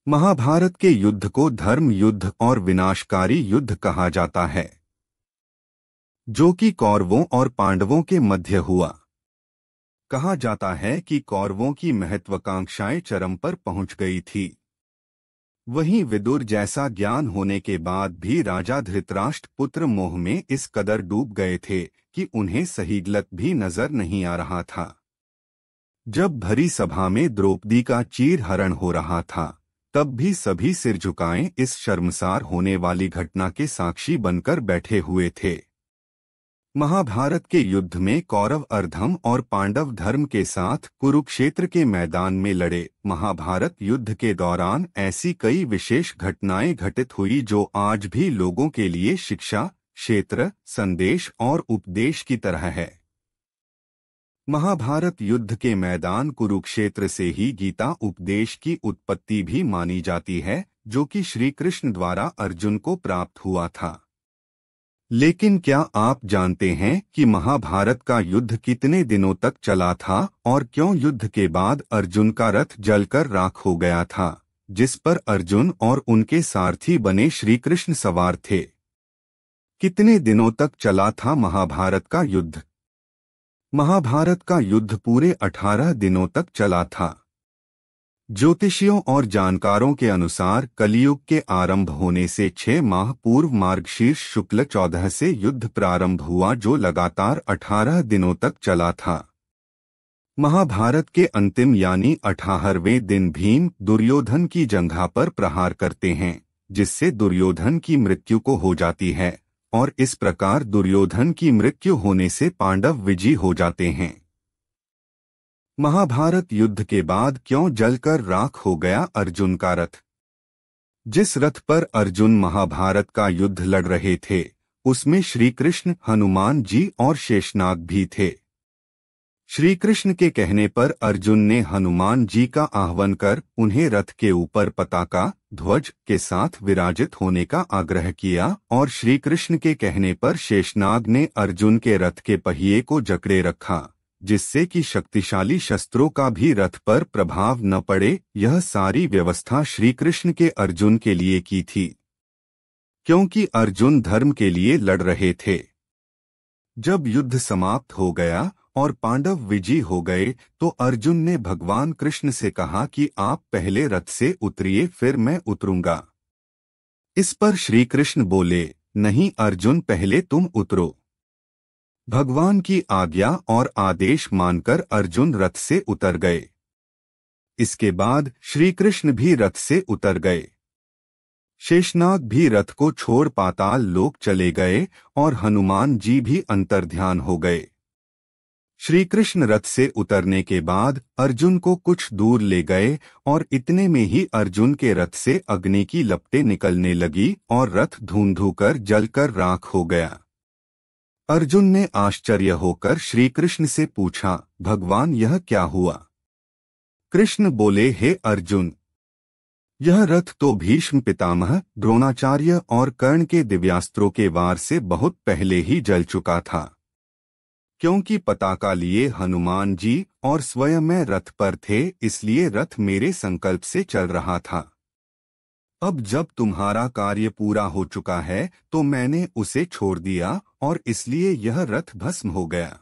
महाभारत के युद्ध को धर्म युद्ध और विनाशकारी युद्ध कहा जाता है, जो कि कौरवों और पांडवों के मध्य हुआ। कहा जाता है कि कौरवों की महत्वाकांक्षाएं चरम पर पहुंच गई थी। वहीं विदुर जैसा ज्ञान होने के बाद भी राजा धृतराष्ट्र पुत्र मोह में इस कदर डूब गए थे कि उन्हें सही गलत भी नजर नहीं आ रहा था। जब भरी सभा में द्रौपदी का चीरहरण हो रहा था, तब भी सभी सिर झुकाएं इस शर्मसार होने वाली घटना के साक्षी बनकर बैठे हुए थे। महाभारत के युद्ध में कौरव अधर्म और पांडव धर्म के साथ कुरुक्षेत्र के मैदान में लड़े। महाभारत युद्ध के दौरान ऐसी कई विशेष घटनाएं घटित हुई जो आज भी लोगों के लिए शिक्षा, क्षेत्र, संदेश और उपदेश की तरह है। महाभारत युद्ध के मैदान कुरुक्षेत्र से ही गीता उपदेश की उत्पत्ति भी मानी जाती है, जो कि श्री कृष्ण द्वारा अर्जुन को प्राप्त हुआ था। लेकिन क्या आप जानते हैं कि महाभारत का युद्ध कितने दिनों तक चला था और क्यों युद्ध के बाद अर्जुन का रथ जलकर राख हो गया था, जिस पर अर्जुन और उनके सारथी बने श्री कृष्ण सवार थे? कितने दिनों तक चला था महाभारत का युद्ध? महाभारत का युद्ध पूरे 18 दिनों तक चला था। ज्योतिषियों और जानकारों के अनुसार कलियुग के आरंभ होने से 6 माह पूर्व मार्गशीर्ष शुक्ल 14 से युद्ध प्रारंभ हुआ, जो लगातार 18 दिनों तक चला था। महाभारत के अंतिम यानी 18वें दिन भीम दुर्योधन की जंघा पर प्रहार करते हैं, जिससे दुर्योधन की मृत्यु को हो जाती है, और इस प्रकार दुर्योधन की मृत्यु होने से पांडव विजयी हो जाते हैं। महाभारत युद्ध के बाद क्यों जलकर राख हो गया अर्जुन का रथ? जिस रथ पर अर्जुन महाभारत का युद्ध लड़ रहे थे, उसमें श्री कृष्ण, हनुमान जी और शेषनाग भी थे। श्री कृष्ण के कहने पर अर्जुन ने हनुमान जी का आह्वान कर उन्हें रथ के ऊपर पताका ध्वज के साथ विराजित होने का आग्रह किया, और श्री कृष्ण के कहने पर शेषनाग ने अर्जुन के रथ के पहिए को जकड़े रखा, जिससे कि शक्तिशाली शस्त्रों का भी रथ पर प्रभाव न पड़े। यह सारी व्यवस्था श्री कृष्ण के अर्जुन के लिए की थी, क्योंकि अर्जुन धर्म के लिए लड़ रहे थे। जब युद्ध समाप्त हो गया और पांडव विजयी हो गए, तो अर्जुन ने भगवान कृष्ण से कहा कि आप पहले रथ से उतरिए, फिर मैं उतरूंगा। इस पर श्री कृष्ण बोले, नहीं अर्जुन, पहले तुम उतरो। भगवान की आज्ञा और आदेश मानकर अर्जुन रथ से उतर गए। इसके बाद श्री कृष्ण भी रथ से उतर गए। शेषनाग भी रथ को छोड़ पाताल लोक चले गए और हनुमान जी भी अंतर्ध्यान हो गए। श्री कृष्ण रथ से उतरने के बाद अर्जुन को कुछ दूर ले गए, और इतने में ही अर्जुन के रथ से अग्नि की लपटें निकलने लगी और रथ धूं-धूं जलकर राख हो गया। अर्जुन ने आश्चर्य होकर श्री कृष्ण से पूछा, भगवान यह क्या हुआ? कृष्ण बोले, हे अर्जुन, यह रथ तो भीष्म पितामह, द्रोणाचार्य और कर्ण के दिव्यास्त्रों के वार से बहुत पहले ही जल चुका था, क्योंकि पताका लिए हनुमान जी और स्वयं मैं रथ पर थे, इसलिए रथ मेरे संकल्प से चल रहा था। अब जब तुम्हारा कार्य पूरा हो चुका है, तो मैंने उसे छोड़ दिया और इसलिए यह रथ भस्म हो गया।